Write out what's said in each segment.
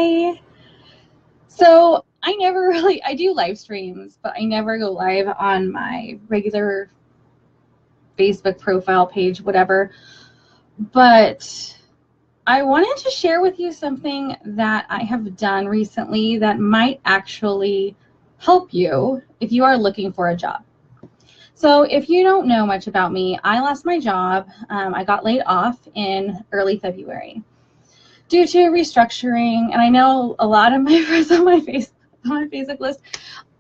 Hi. So I do live streams, but I never go live on my regular Facebook profile page, whatever. But I wanted to share with you something that I have done recently that might actually help you if you are looking for a job. So if you don't know much about me, I lost my job. I got laid off in early February due to restructuring, and I know a lot of my friends on my Facebook list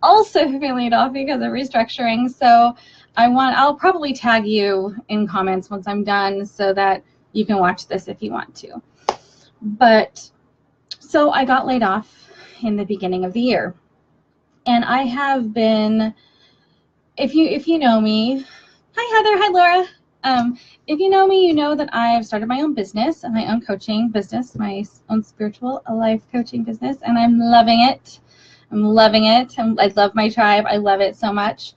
also have been laid off because of restructuring. So I'll probably tag you in comments once I'm done so that you can watch this if you want to. But so I got laid off in the beginning of the year, and I have been, if you know me, hi Heather, hi Laura. If you know me, you know that I've started my own business and my own coaching business, my own spiritual life coaching business, and I'm loving it. I'm loving it. I love my tribe. I love it so much.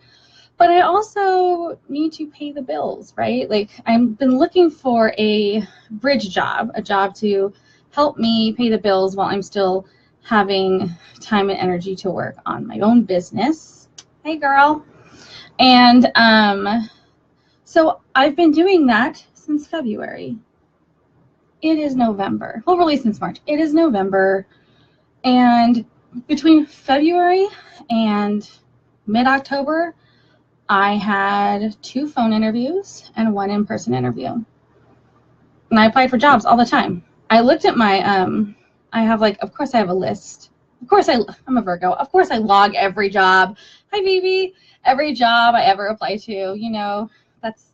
But I also need to pay the bills, right? Like, I've been looking for a bridge job, a job to help me pay the bills while I'm still having time and energy to work on my own business. Hey, girl. And so I've been doing that since February. It is November. Well, really since March. It is November. And between February and mid-October, I had 2 phone interviews and 1 in-person interview. And I applied for jobs all the time. I looked at my, I have of course I have a list. Of course I'm a Virgo. Of course I log every job. Hi, baby. Every job I ever apply to, you know,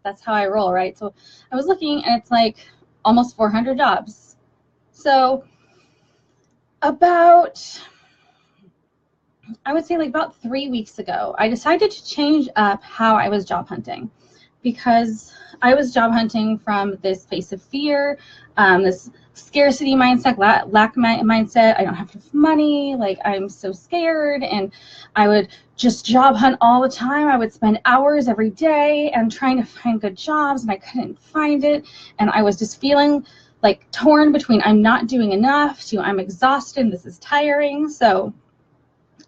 that's how I roll, right? So I was looking, and it's like almost 400 jobs. So I would say about 3 weeks ago, I decided to change up how I was job hunting, because I was job hunting from this place of fear, this scarcity mindset, lack mindset. I don't have enough money, I'm so scared, and I would just job hunt all the time. I would spend hours every day and trying to find good jobs, and I couldn't find it, and I was just feeling torn between I'm not doing enough to I'm exhausted and this is tiring.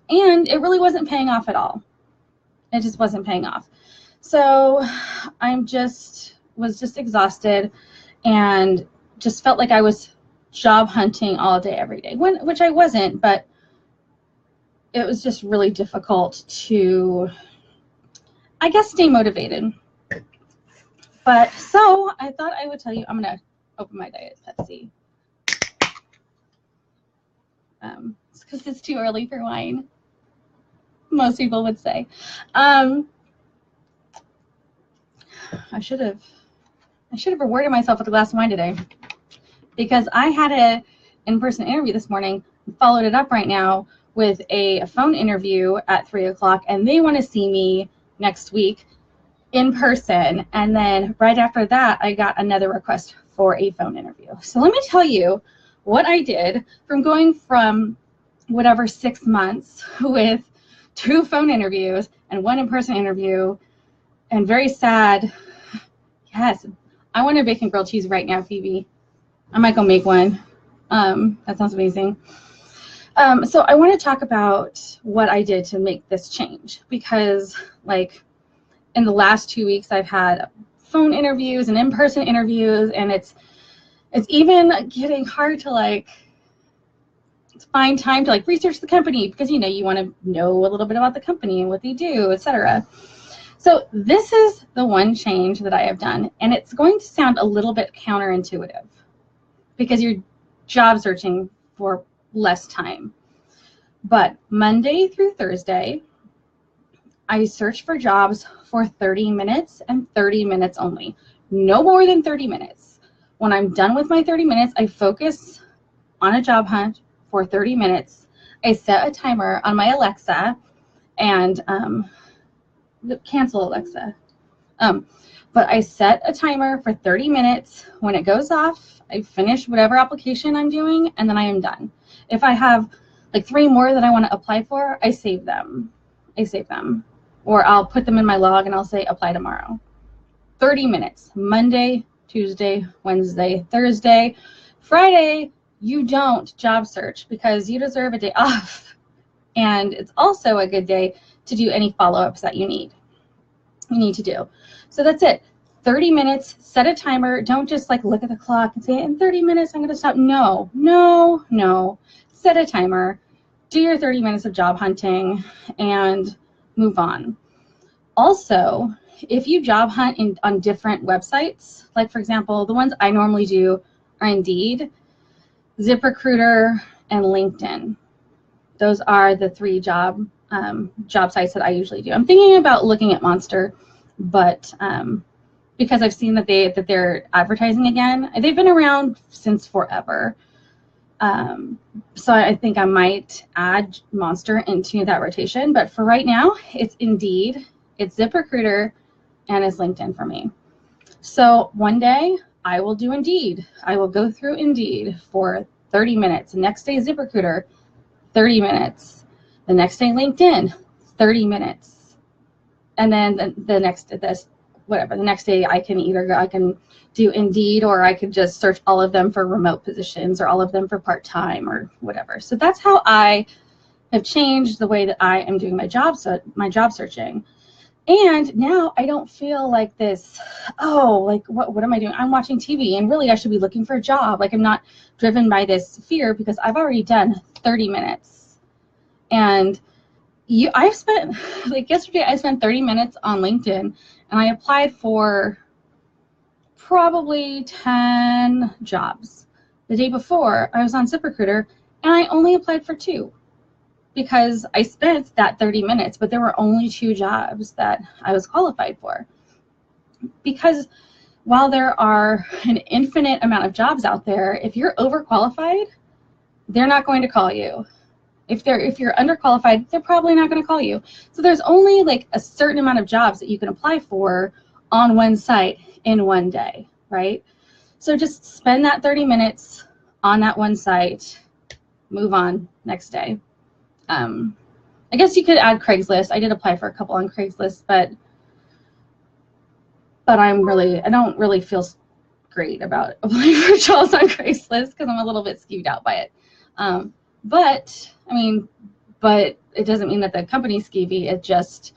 And it really wasn't paying off at all. It just wasn't paying off. So I was just exhausted and just felt like I was job hunting all day, every day, which I wasn't, but it was just really difficult to, I guess, stay motivated. But so I thought I would tell you, I'm going to open my Diet Pepsi. It's because it's too early for wine, most people would say. I should have rewarded myself with a glass of wine today, because I had an in-person interview this morning, followed it up right now with a phone interview at 3 o'clock, and they want to see me next week in person. And then right after that, I got another request for a phone interview. So let me tell you what I did from going from whatever 6 months with 2 phone interviews and 1 in-person interview, and very sad. Yes, I want a bacon grilled cheese right now, Phoebe. I might go make one. That sounds amazing. So I want to talk about what I did to make this change, because in the last 2 weeks I've had phone interviews and in-person interviews, and it's even getting hard to find time to research the company, because you want to know a little bit about the company and what they do, etc. So this is the one change that I have done, and it's going to sound a little bit counterintuitive because you're job searching for less time. But Monday through Thursday, I search for jobs for 30 minutes and 30 minutes only. No more than 30 minutes. When I'm done with my 30 minutes, I focus on a job hunt for 30 minutes. I set a timer on my Alexa, and cancel Alexa. But I set a timer for 30 minutes. When it goes off, I finish whatever application I'm doing, and then I am done. If I have 3 more that I want to apply for, I save them. Or I'll put them in my log and I'll say apply tomorrow. 30 minutes, Monday, Tuesday, Wednesday, Thursday, Friday, you don't job search because you deserve a day off. And it's also a good day to do any follow-ups that you need to do. So that's it. 30 minutes, set a timer. Don't just like look at the clock and say, in 30 minutes, I'm going to stop. No, no, no. Set a timer, do your 30 minutes of job hunting, and move on. Also, if you job hunt on different websites, like for example, the ones I normally do are Indeed, ZipRecruiter, and LinkedIn. Those are the 3 job sites that I usually do. I'm thinking about looking at Monster, but because I've seen that they're advertising again. They've been around since forever. So I think I might add Monster into that rotation. But for right now, it's Indeed, it's ZipRecruiter, and it's LinkedIn for me. So one day I will do Indeed. I will go through Indeed for 30 minutes. The next day ZipRecruiter, 30 minutes. The next day LinkedIn, 30 minutes. And then the next day I can do Indeed, or I could just search all of them for remote positions or all of them for part-time or whatever. So that's how I have changed the way that I am doing my job searching. And now I don't feel like this, what am I doing? I'm watching TV and really I should be looking for a job. Like I'm not driven by this fear because I've already done 30 minutes. And I've spent, like yesterday I spent 30 minutes on LinkedIn and I applied for probably 10 jobs. The day before I was on ZipRecruiter and I only applied for 2. Because I spent that 30 minutes, but there were only 2 jobs that I was qualified for. Because while there are an infinite amount of jobs out there, if you're overqualified, they're not going to call you. If you're underqualified, they're probably not going to call you. So there's only like a certain amount of jobs that you can apply for on one site in one day, right? So just spend that 30 minutes on that one site, move on next day. I guess you could add Craigslist. I did apply for a couple on Craigslist, but I don't really feel great about applying for jobs on Craigslist because I'm a little bit skewed out by it. But it doesn't mean that the company's skeevy. It's just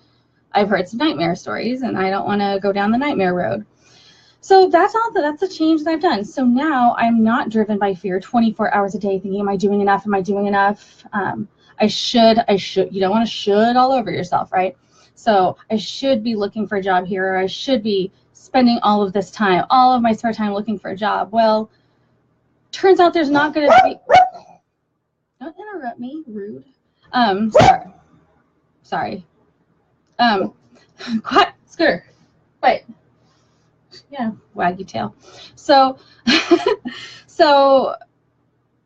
I've heard some nightmare stories, and I don't want to go down the nightmare road. So that's a change that I've done. So now I'm not driven by fear 24 hours a day thinking, am I doing enough? Am I doing enough? I should, you don't want to should all over yourself, right? So I should be looking for a job here, or I should be spending all of this time, all of my spare time looking for a job. Well, turns out there's not going to be, don't interrupt me, rude. Sorry. Quiet, Scooter, wait. Yeah, waggy tail. So, so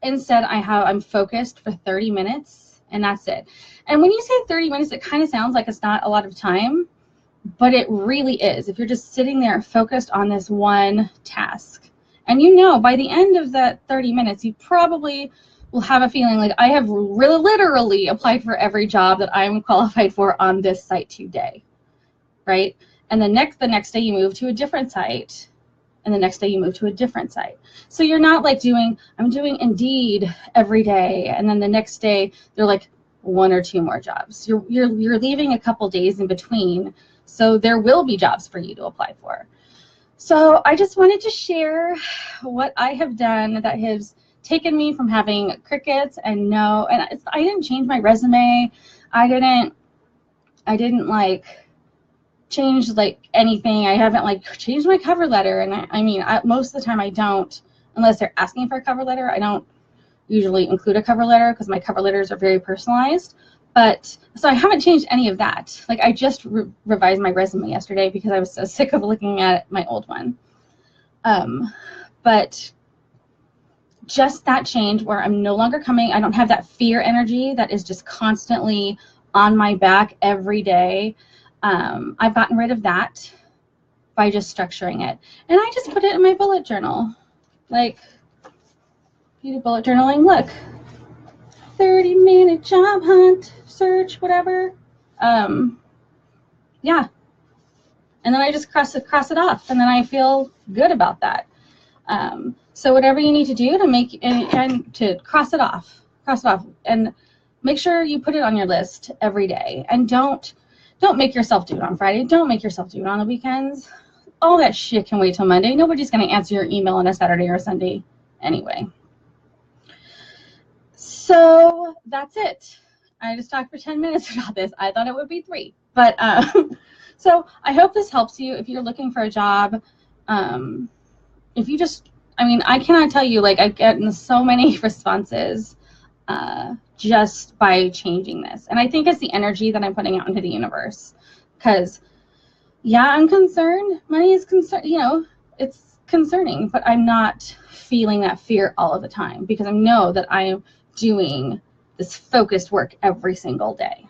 instead I'm focused for 30 minutes. And that's it. And when you say 30 minutes, it kind of sounds like it's not a lot of time, but it really is. If you're just sitting there focused on this one task, and by the end of that 30 minutes, you probably will have a feeling like I have really literally applied for every job that I'm qualified for on this site today, right? And the next day you move to a different site, and the next day you move to a different site. So you're not like I'm doing Indeed every day, and then the next day they're like 1 or 2 more jobs. You're leaving a couple days in between, so there will be jobs for you to apply for. So I just wanted to share what I have done that has taken me from having crickets and I didn't change my resume. I didn't like change like anything. I haven't like changed my cover letter, and I mean most of the time I don't, unless they're asking for a cover letter. I don't usually include a cover letter because my cover letters are very personalized. But so I haven't changed any of that. Like I just revised my resume yesterday because I was so sick of looking at my old one. But just that change where I'm no longer I don't have that fear energy that is just constantly on my back every day. I've gotten rid of that by just structuring it. And I just put it in my bullet journal. Like, you do bullet journaling, look. 30-minute job hunt, search, whatever. Yeah. And then I just cross it off, and then I feel good about that. So whatever you need to do to make and to cross it off, and make sure you put it on your list every day. And don't make yourself do it on Friday. Don't make yourself do it on the weekends. All that shit can wait till Monday. Nobody's going to answer your email on a Saturday or a Sunday anyway. So that's it. I just talked for 10 minutes about this. I thought it would be 3. But so I hope this helps you if you're looking for a job. If you just, I mean, I cannot tell you, like, I've gotten so many responses just by changing this. And I think it's the energy that I'm putting out into the universe. Because, yeah, I'm concerned. Money is concerned, you know, it's concerning, but I'm not feeling that fear all of the time because I know that I am doing this focused work every single day.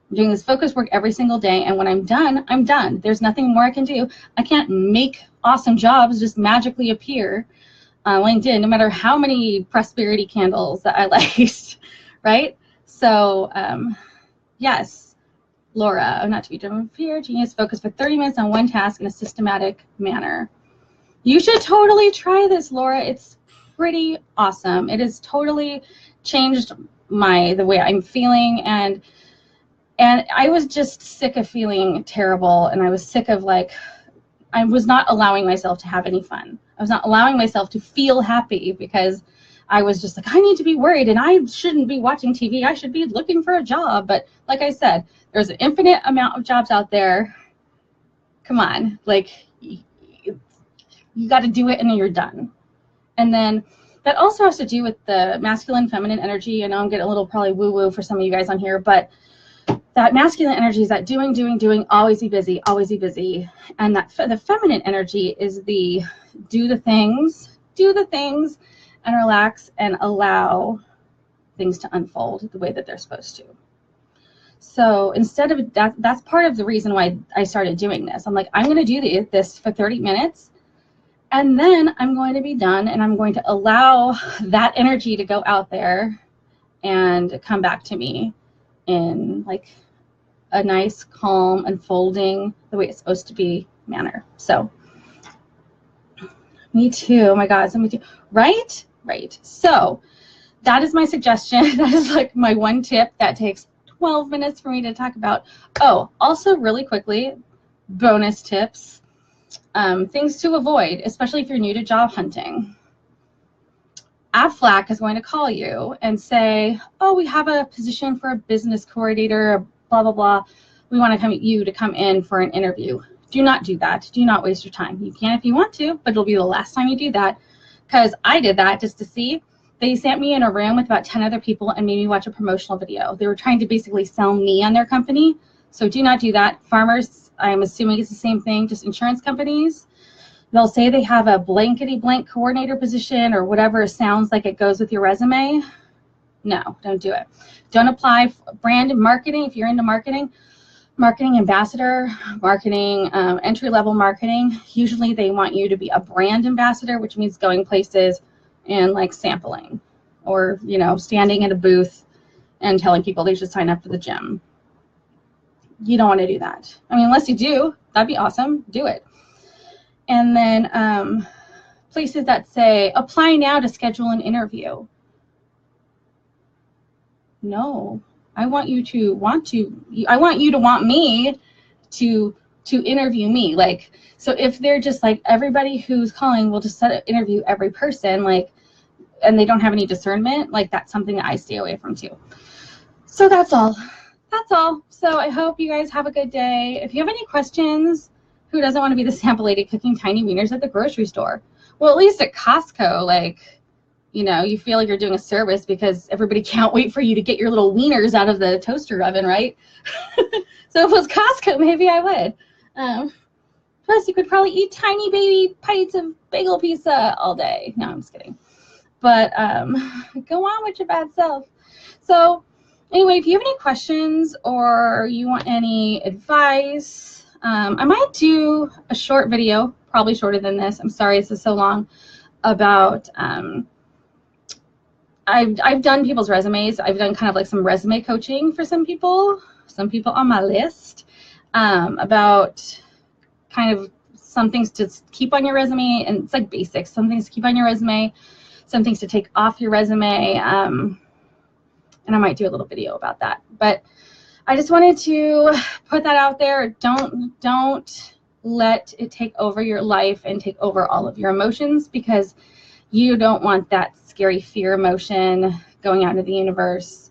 I'm doing this focused work every single day, and when I'm done, I'm done. There's nothing more I can do. I can't make awesome jobs just magically appear on LinkedIn, no matter how many prosperity candles that I light, right? So, yes, Laura, not to be driven from fear, genius, focus for 30 minutes on one task in a systematic manner. You should totally try this, Laura. It's pretty awesome. It has totally changed the way I'm feeling, and I was just sick of feeling terrible, and I was sick of, like, I was not allowing myself to have any fun. I was not allowing myself to feel happy because I was just like, I need to be worried, and I shouldn't be watching TV. I should be looking for a job. But like I said, there's an infinite amount of jobs out there. Come on, like, you got to do it and then you're done. And then that also has to do with the masculine, feminine energy. I know I'm getting a little probably woo-woo for some of you guys on here, but that masculine energy is that doing, always be busy, and that the feminine energy is the do the things, and relax and allow things to unfold the way that they're supposed to. So instead of that, that's part of the reason why I started doing this. I'm like, I'm going to do this for 30 minutes, and then I'm going to be done, and I'm going to allow that energy to go out there and come back to me in, like, a nice, calm, unfolding, the way it's supposed to be manner. So, me too. Oh my God, so me too. Right? Right. So, that is my suggestion. That is, like, my one tip that takes 12 minutes for me to talk about. Oh, also really quickly, bonus tips, things to avoid, especially if you're new to job hunting. Aflac is going to call you and say, oh, we have a position for a business coordinator, blah, blah, blah. We want you to come in for an interview. Do not do that. Do not waste your time. You can if you want to, but it'll be the last time you do that, because I did that just to see. They sent me in a room with about 10 other people and made me watch a promotional video. They were trying to basically sell me on their company. So do not do that. Farmers, I'm assuming it's the same thing, just insurance companies. They'll say they have a blankety-blank coordinator position or whatever sounds like it goes with your resume. No, don't do it. Don't apply for brand and marketing if you're into marketing. Marketing ambassador, marketing, entry-level marketing. Usually they want you to be a brand ambassador, which means going places and, like, sampling, or, you know, standing at a booth and telling people they should sign up for the gym. You don't want to do that. I mean, unless you do, that'd be awesome. Do it. And then places that say, apply now to schedule an interview. No, I want you to want me to interview me. Like, so if they're just like, everybody who's calling will just set an interview every person, like, and they don't have any discernment, like, that's something that I stay away from too. So that's all. That's all. So I hope you guys have a good day. If you have any questions, who doesn't want to be the sample lady cooking tiny wieners at the grocery store? Well, at least at Costco, like, you know, you feel like you're doing a service because everybody can't wait for you to get your little wieners out of the toaster oven, right? So if it was Costco, maybe I would. Plus, you could probably eat tiny baby bites of bagel pizza all day. No, I'm just kidding. But go on with your bad self. So anyway, if you have any questions or you want any advice, I might do a short video, probably shorter than this. I'm sorry this is so long, about I've done people's resumes. I've done kind of like some resume coaching for some people on my list, about kind of some things to keep on your resume, and it's like basics, some things to keep on your resume, some things to take off your resume, and I might do a little video about that. But I just wanted to put that out there. Don't let it take over your life and take over all of your emotions, because you don't want that scary fear emotion going out into the universe.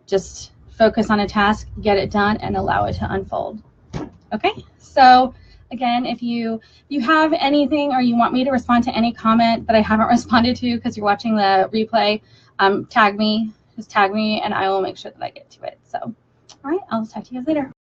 Just focus on a task, get it done, and allow it to unfold. Okay, so again, if you have anything or you want me to respond to any comment that I haven't responded to because you're watching the replay, tag me, just tag me, and I will make sure that I get to it. So, all right, I'll talk to you guys later.